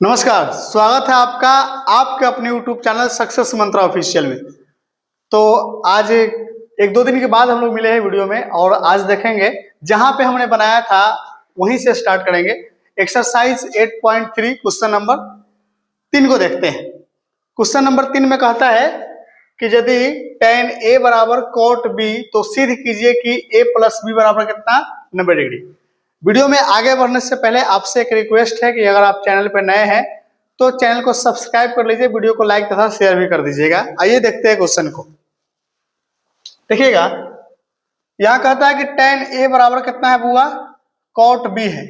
नमस्कार, स्वागत है आपका आपके अपने YouTube चैनल सक्सेस मंत्रा ऑफिशियल में। तो आज एक दो दिन के बाद हम लोग मिले हैं वीडियो में और आज देखेंगे जहां पे हमने बनाया था वहीं से स्टार्ट करेंगे। एक्सरसाइज 8.3 क्वेश्चन नंबर 3 को देखते हैं। क्वेश्चन नंबर 3 में कहता है कि यदि tan A बराबर cot B तो सिद्ध कीजिए कि A प्लस B बराबर कितना 90 डिग्री। वीडियो में आगे बढ़ने से पहले आपसे एक रिक्वेस्ट है कि अगर आप चैनल पर नए हैं तो चैनल को सब्सक्राइब कर लीजिए, वीडियो को लाइक तथा शेयर भी कर दीजिएगा। आइए देखते हैं क्वेश्चन को। देखिएगा, यहां कहता है कि tan A बराबर कितना है बुआ, cot B है।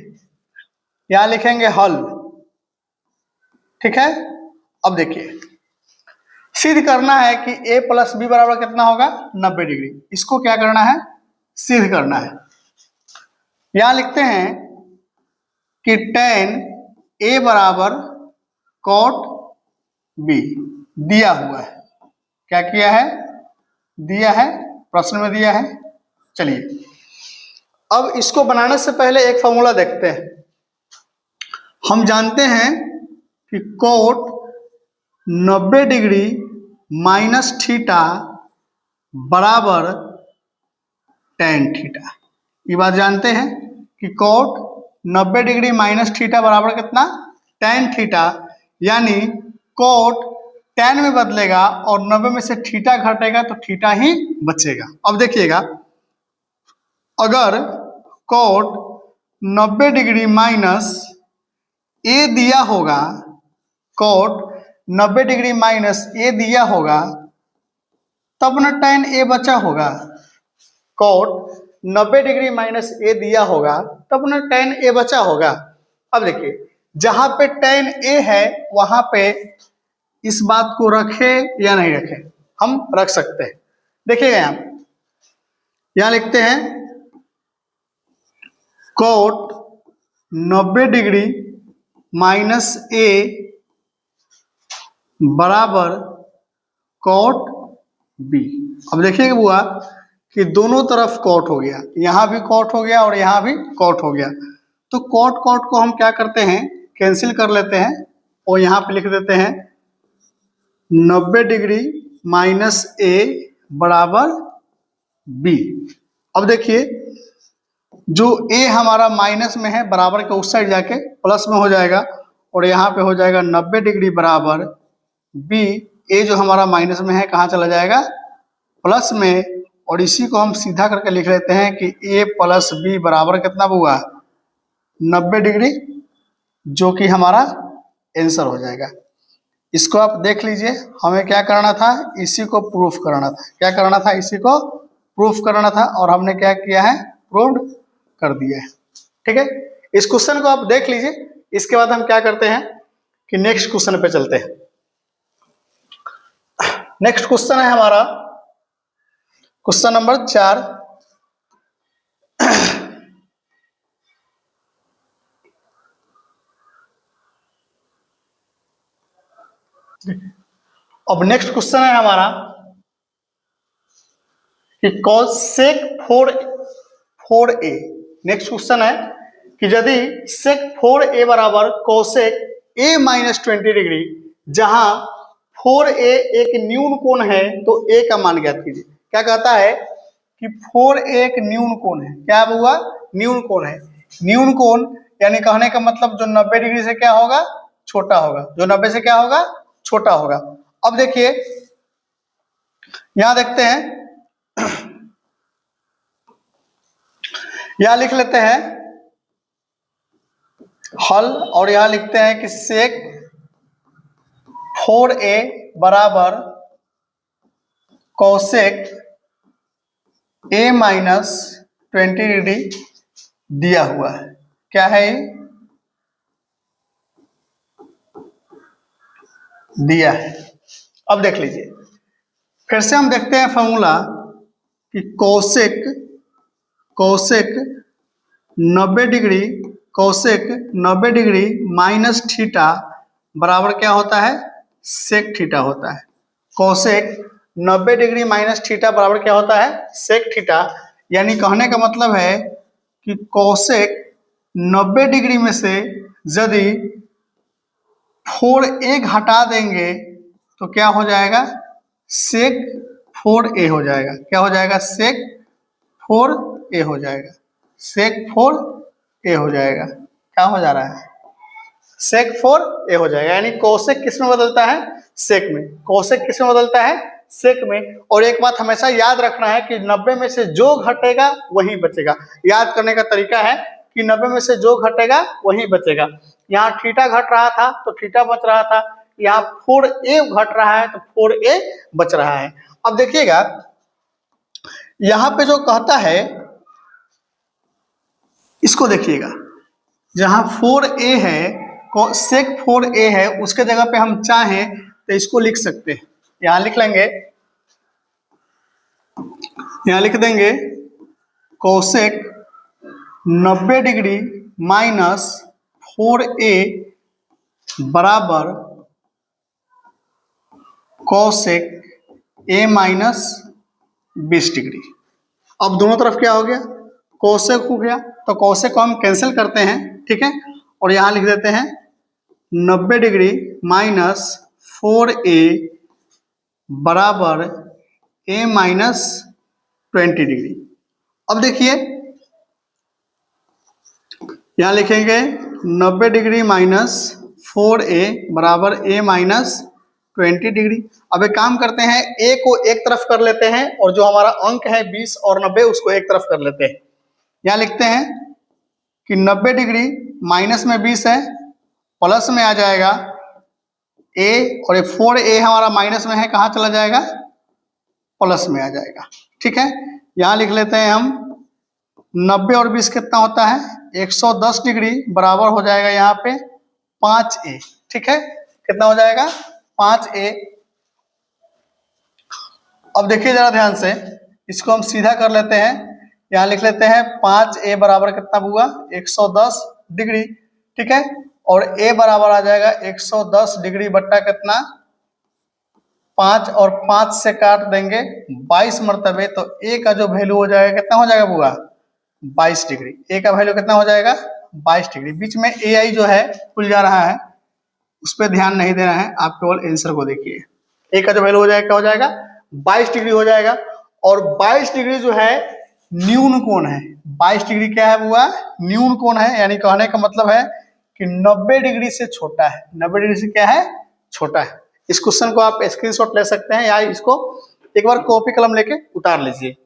यहां लिखेंगे हल, ठीक है। अब देखिए, सिद्ध करना है कि A प्लस B बराबर कितना होगा 90 डिग्री। इसको क्या करना है, सिद्ध करना है। यहां लिखते हैं कि tan A बराबर cot B दिया हुआ है। क्या किया है, दिया है, प्रश्न में दिया है। चलिए अब इसको बनाने से पहले एक फॉर्मूला देखते हैं। हम जानते हैं कि cot 90 डिग्री माइनस थीटा बराबर tan थीटा। ये बात जानते हैं कि cot 90 डिग्री माइनस थीटा बराबर कितना tan थीटा, यानी cot tan में बदलेगा और 90 में से थीटा घटेगा तो थीटा ही बचेगा। अब देखिएगा, अगर cot 90 डिग्री माइनस A दिया होगा, cot 90 डिग्री माइनस A दिया होगा तब ना tan A बचा होगा। cot 90 डिग्री माइनस A दिया होगा तब ना tan A बचा होगा। अब देखिए, जहां पे tan A है वहां पे इस बात को रखे या नहीं रखे, हम रख सकते हैं। देखिएगा, यहां लिखते हैं cot 90 डिग्री माइनस A बराबर cot B। अब देखिएगा बुआ कि दोनों तरफ cot हो गया, यहां भी cot हो गया और यहां भी cot हो गया। तो cot को हम क्या करते हैं, कैंसिल कर लेते हैं और यहां पे लिख देते हैं 90 डिग्री माइनस A बराबर B। अब देखिए, जो A हमारा माइनस में है बराबर के उस साइड जाके प्लस में हो जाएगा और यहाँ पे हो जाएगा 90 डिग्री बराबर B। A जो हमारा माइनस में है कहाँ चला जाएगा, प्लस में, और इसी को हम सीधा करके लिख लेते हैं कि A प्लस B बराबर कितना हुआ 90 डिग्री, जो कि हमारा आंसर हो जाएगा। इसको आप देख लीजिए, हमें क्या करना था, इसी को प्रूफ करना था। क्या करना था, इसी को प्रूफ करना था और हमने क्या किया है, प्रूव कर दिया है। ठीक है, इस क्वेश्चन को आप देख लीजिए। इसके बाद हम क्या करते हैं कि नेक्स्ट क्वेश्चन पे चलते हैं। नेक्स्ट क्वेश्चन है हमारा क्वेश्चन नंबर 4। अब नेक्स्ट क्वेश्चन है हमारा कि cosec 4a। नेक्स्ट क्वेश्चन है कि यदि sec 4a बराबर cosec a माइनस 20 डिग्री, जहां 4a एक न्यून कोण है तो a का मान ज्ञात कीजिए। क्या कहता है कि 4a एक न्यून कोण है। क्या हुआ, न्यून कोण है। न्यून कोण यानी कहने का मतलब जो 90 डिग्री से क्या होगा, छोटा होगा। जो 90 से क्या होगा, छोटा होगा। अब देखिए, यहां देखते हैं, यहां लिख लेते हैं हल और यहां लिखते हैं कि sec 4a बराबर cosec a माइनस 20 डिग्री दिया हुआ है। क्या है ये, दिया है। अब देख लीजिए, फिर से हम देखते हैं फॉर्मूला कि cosec 90 डिग्री माइनस थीटा बराबर क्या होता है, sec थीटा होता है। cosec 90 डिग्री माइनस थीटा बराबर क्या होता है, sec थीटा। यानी कहने का मतलब है कि cosec 90 डिग्री में से यदि 4a हटा देंगे तो क्या हो जाएगा, sec 4a हो जाएगा। क्या हो जाएगा, sec 4a हो जाएगा, sec 4a हो जाएगा। क्या हो जा रहा है, sec 4a हो जाएगा। यानी कोसेक किस में बदलता है, सेक में। कोसेक किस में बदलता है, सेक में। और एक बात हमेशा याद रखना है कि 90 में से जो घटेगा वही बचेगा। याद करने का तरीका है कि 90 में से जो घटेगा वही बचेगा। यहाँ थीटा घट रहा था तो थीटा बच रहा था, यहाँ 4a घट रहा है तो 4a बच रहा है। अब देखिएगा यहाँ पे जो कहता है इसको देखिएगा, जहां 4a है, sec 4a है, उसके जगह पे हम चाहें तो इसको लिख सकते हैं। यहां लिख लेंगे, यहां लिख देंगे कोसेक 90 डिग्री माइनस 4a बराबर कोसेक a माइनस 20 डिग्री। अब दोनों तरफ क्या हो गया, कोसेक हो गया, तो कोसेक को हम कैंसिल करते हैं, ठीक है। और यहां लिख देते हैं 90 डिग्री माइनस 4a बराबर a माइनस 20 डिग्री। अब देखिए यहां लिखेंगे 90 डिग्री माइनस 4a बराबर a माइनस 20 डिग्री। अब एक काम करते हैं, a को एक तरफ कर लेते हैं और जो हमारा अंक है 20 और 90 उसको एक तरफ कर लेते हैं। यहां लिखते हैं कि 90 डिग्री माइनस में 20 है, प्लस में आ जाएगा a, और ये 4a हमारा माइनस में है, कहाँ चला जाएगा, प्लस में आ जाएगा, ठीक है। यहां लिख लेते हैं हम 90 और 20 कितना होता है, 110 डिग्री बराबर हो जाएगा यहाँ पे 5a, ठीक है। कितना हो जाएगा, 5a। अब देखिए जरा ध्यान से, इसको हम सीधा कर लेते हैं। यहाँ लिख लेते हैं 5a बराबर कितना हुआ, 110 डिग्री, ठीक है। और a बराबर आ जाएगा 110 डिग्री बट्टा कितना, 5, और 5 से काट देंगे 22 मरतबे, तो a का जो वैल्यू हो जाएगा कितना हो जाएगा बुआ, 22 डिग्री। a का वैल्यू कितना हो जाएगा, 22 डिग्री। बीच में ai जो है खुल जा रहा है, उस पर ध्यान नहीं देना है, आप केवल आंसर को देखिए। a का जो वैल्यू हो जाएगा क्या हो जाएगा, 22 डिग्री हो जाएगा। और 22 डिग्री जो है न्यून कोण है। 22 डिग्री क्या है बुआ, न्यून कोण है। यानी कहने का मतलब है कि 90 डिग्री से छोटा है। 90 डिग्री से क्या है, छोटा है। इस क्वेश्चन को आप स्क्रीनशॉट ले सकते हैं या इसको एक बार कॉपी कलम लेके उतार लीजिए।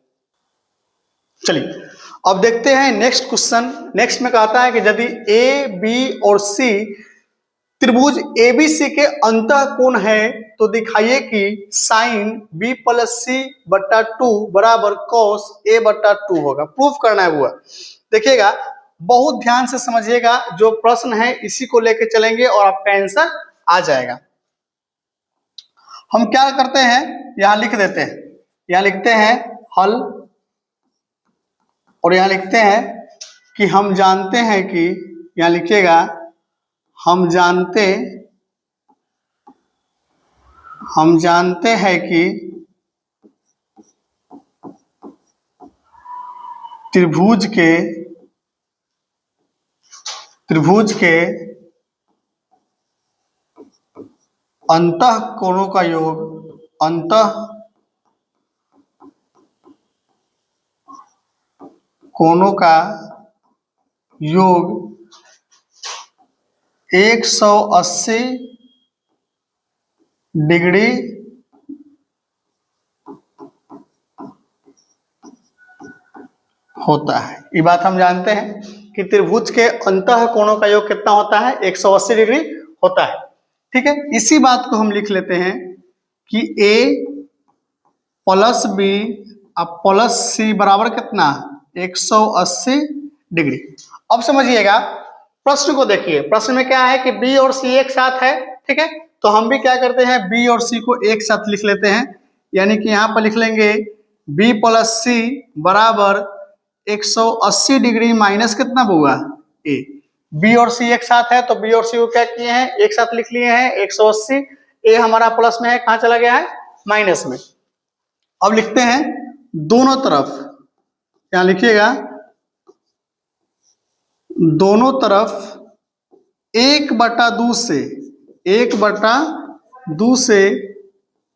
चलिए अब देखते हैं नेक्स्ट क्वेश्चन। नेक्स्ट में कहता है कि यदि ए, बी और सी त्रिभुज एबीसी के अंतः कोण है तो दिखाइए कि साइन b प्लस सी बट्टा 2 बराबर कॉस a बट्टा 2 होगा। प्रूफ करना है हुआ। देखिएगा बहुत ध्यान से समझिएगा, जो प्रश्न है इसी को लेके चलेंगे और आपका आंसर आ जाएगा। हम क्या करते हैं, यहां लिख देते हैं, यहां लिखते हैं हल, और यहां लिखते हैं कि हम जानते हैं कि, यहां लिखिएगा हम जानते हैं कि त्रिभुज के अंतः कोणों का योग, अंतः कोणों का योग 180 डिग्री होता है। ये बात हम जानते हैं कि त्रिभुज के अंतः कोणों का योग कितना होता है, 180 डिग्री होता है, ठीक है। इसी बात को हम लिख लेते हैं कि a प्लस b अब प्लस c बराबर कितना, 180 डिग्री। अब समझिएगा प्रश्न को देखिए। प्रश्न में क्या है कि b और c एक साथ है, ठीक है। तो हम भी क्या करते हैं, b और c को एक साथ लिख लेते हैं। यानी कि यहाँ पर लिख लेंगे b प्लस c बराबर 180 डिग्री माइनस कितना हुआ a। b और c एक साथ है तो b और c को क्या किए हैं, एक साथ लिख लिए हैं 180। a हमारा प्लस में है, कहाँ चला गया है, माइनस में। अब लिखते हैं दोनों तरफ, यहां लिखिएगा दोनों तरफ 1/2 से 1/2 से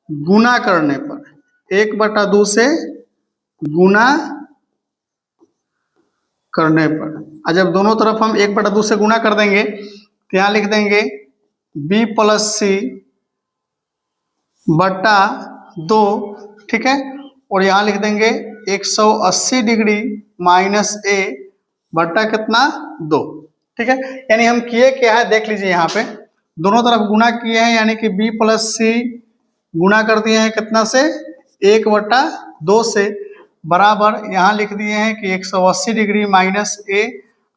गुना करने पर, 1/2 से गुना करने पर, और जब दोनों तरफ हम 1/2 से गुना कर देंगे तो यहाँ लिख देंगे b + c बटा 2, ठीक है। और यहाँ लिख देंगे 180 डिग्री माइनस a बटा कितना 2, ठीक है। यानी हम किए क्या है देख लीजिए, यहाँ पे दोनों तरफ गुना किए हैं, यानी कि b + c गुना कर दिए हैं कितना से 1/2 से, बराबर यहाँ लिख दिए हैं कि 180 डिग्री माइनस a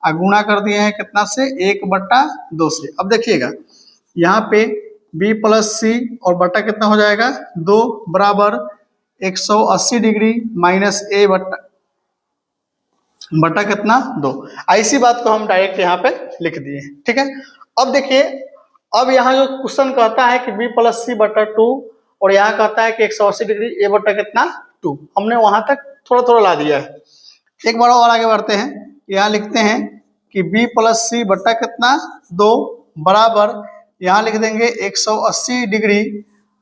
गुना कर दिए हैं कितना से 1/2 से। अब देखिएगा यहाँ पे b + c और बटा कितना हो जाएगा 2 बराबर 180 डिग्री माइनस a बटा कितना 2। ऐसी बात को हम डायरेक्ट यहाँ पे लिख दिए, ठीक है। अब देखिए, अब यहाँ जो क्वेश्चन कहता है कि b + c बटा 2 और यहाँ कहता है कि 180 डिग्री a बटा कितना 2, हमने वहां तक थोड़ा थोड़ा ला दिया है। एक बार और आगे बढ़ते हैं, यहाँ लिखते हैं कि b + c बटा कितना 2 बराबर यहाँ लिख देंगे 180 डिग्री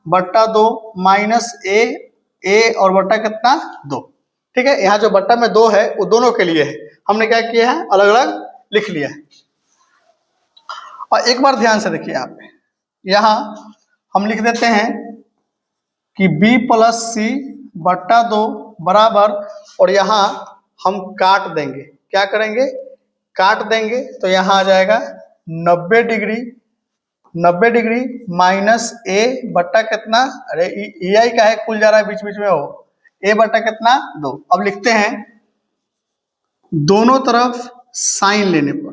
बटा 2 माइनस a और बटा कितना 2, ठीक है। यहाँ जो बट्टा में 2 है वो दोनों के लिए है, हमने क्या किया है अलग अलग लिख लिया है। और एक बार ध्यान से देखिए, आप यहाँ हम लिख देते हैं कि b + c बटा 2 बराबर, और यहाँ हम काट देंगे, क्या करेंगे काट देंगे, तो यहाँ आ जाएगा 90 डिग्री माइनस a बटा कितना, अरे ei का है खुल जा रहा है बीच बीच में, हो a बटा कितना 2। अब लिखते हैं दोनों तरफ साइन लेने पर,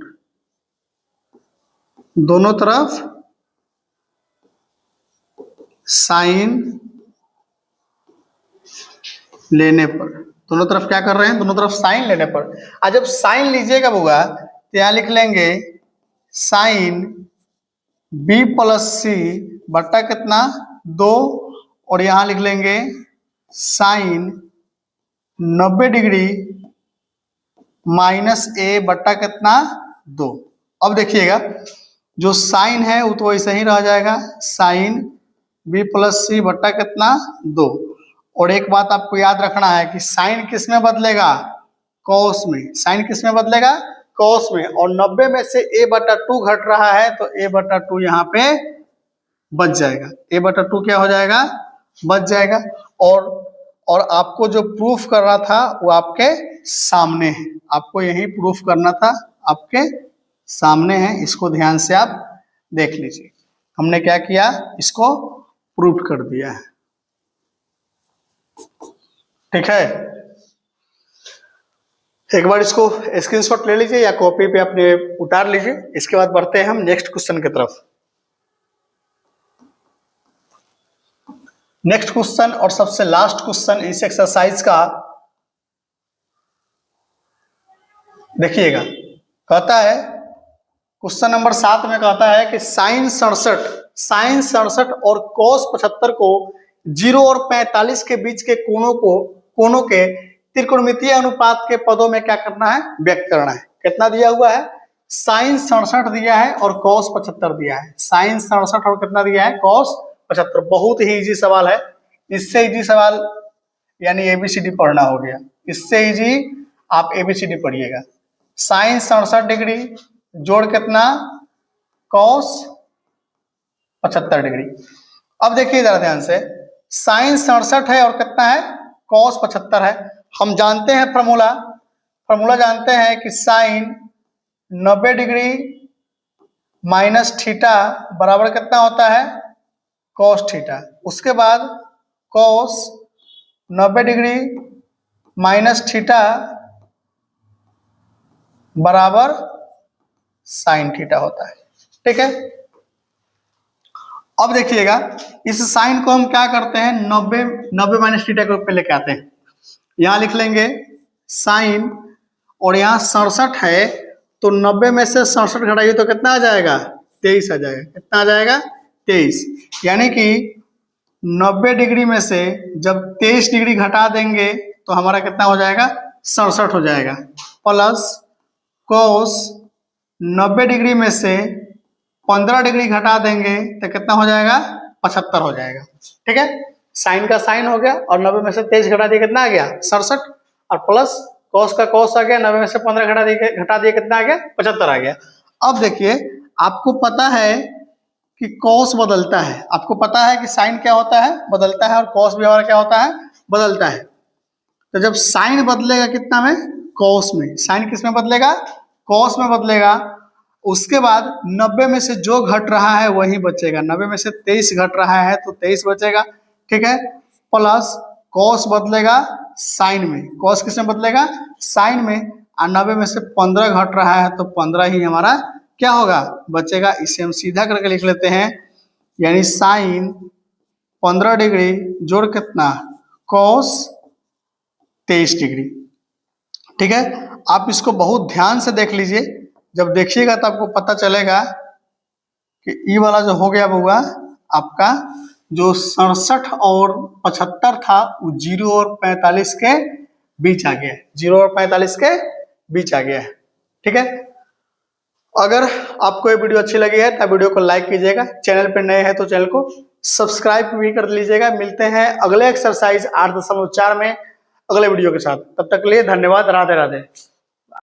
दोनों तरफ साइन लेने पर, दोनों तरफ क्या कर रहे हैं दोनों तरफ साइन लेने पर। आज जब साइन लीजिएगा बुआ तो यहाँ लिख लेंगे साइन b + c बटा कितना 2, और यहाँ लिख लेंगे साइन 90 डिग्री माइनस a बटा कितना 2। अब देखिएगा जो साइन है वो तो वैसे ही रह जाएगा, साइन b + c बटा कितना 2। और एक बात आपको याद रखना है कि साइन किस में बदलेगा कॉस में, साइन किस में बदलेगा कॉस में, और 90 में से a/2 घट रहा है तो a/2 यहाँ पे बच जाएगा, a/2 क्या हो जाएगा बच जाएगा। और आपको जो प्रूफ करना था वो आपके सामने है, आपको यही प्रूफ करना था, आपके सामने है, इसको ध्यान से आप देख लीजिए। हमने क्या किया इसको प्रूफ कर दिया है, ठीक है। एक बार इसको स्क्रीनशॉट ले लीजिए या कॉपी पे अपने उतार लीजिए। इसके बाद बढ़ते हैं हम नेक्स्ट क्वेश्चन की तरफ। नेक्स्ट क्वेश्चन और सबसे लास्ट क्वेश्चन इस एक्सरसाइज का देखिएगा, कहता है क्वेश्चन नंबर 7 में कहता है कि साइन 67 और cos 75 को 0 और 45 के बीच के कोणों के त्रिकोणमितीय अनुपात के पदों में क्या करना है व्यक्त करना है। कितना दिया हुआ है साइन 67 दिया है और cos 75 दिया है, साइन 67 और कितना दिया है cos 75। बहुत ही इजी सवाल है, इससे इजी सवाल यानी ABCD पढ़ना हो गया, इससे इजी आप ABCD पढ़िएगा। साइन 67 डिग्री जोड़ कितना cos 75 डिग्री। अब देखिए जरा ध्यान से, साइन 67 है और कितना है cos 75 है। हम जानते हैं फॉर्मूला जानते हैं कि साइन 90 डिग्री माइनस थीटा बराबर कितना होता है cos थीटा। उसके बाद cos 90 डिग्री माइनस थीटा बराबर साइन थीटा होता है, ठीक है। अब देखिएगा इस साइन को हम क्या करते हैं 90 माइनस थीटा के रूप में लेके आते हैं। यहाँ लिख लेंगे साइन, और यहाँ 67 है तो 90 में से 67 घटाइए तो कितना आ जाएगा 23 आ जाएगा। कितना आ जाएगा 23, यानी कि 90 डिग्री में से जब 23 डिग्री घटा देंगे तो हमारा कितना हो जाएगा 67 हो जाएगा, प्लस cos 90 डिग्री में से 15 डिग्री घटा देंगे तो कितना हो जाएगा, 75 हो जाएगा। ठीक है, साइन का साइन हो गया और 90 में से 23 घटा दिए कितना आ गया, 67, और प्लस कॉस का कॉस आ गया, 90 में से 15 घटा दिए कितना आ गया, 75 आ गया। अब देखिए आपको पता है कि कॉस बदलता है, आपको पता है कि साइन क्या होता है, बदलता है, और कॉस भी हमारा क्या होता है, बदलता है। तो जब साइन बदलेगा कितना में, कॉस में, साइन किस में बदलेगा, कॉस में बदलेगा। उसके बाद 90 में से जो घट रहा है वही बचेगा, 90 में से 23 घट रहा है तो 23 बचेगा। ठीक है, प्लस कॉस बदलेगा साइन में, कॉस किस में बदलेगा, साइन में, और 90 में से 15 घट रहा है तो 15 ही हमारा क्या होगा, बचेगा। इसे हम सीधा करके लिख लेते हैं, यानी साइन 15 डिग्री जोड़ कितना, कॉस 23 डिग्री। ठीक है, आप इसको बहुत ध्यान से देख लीजिए, जब देखिएगा तो आपको पता चलेगा कि ई वाला जो हो गया बउआ आपका जो 67 और 75 था वो 0 और 45 के बीच आ गया, 0 और 45 के बीच आ गया है। ठीक है, अगर आपको ये वीडियो अच्छी लगी है तो वीडियो को लाइक कीजिएगा, चैनल पर नए हैं तो चैनल को सब्सक्राइब भी कर लीजिएगा। मिलते हैं अगले एक्सरसाइज 8.4 में अगले वीडियो के साथ, तब तक के लिए धन्यवाद, राधे राधे।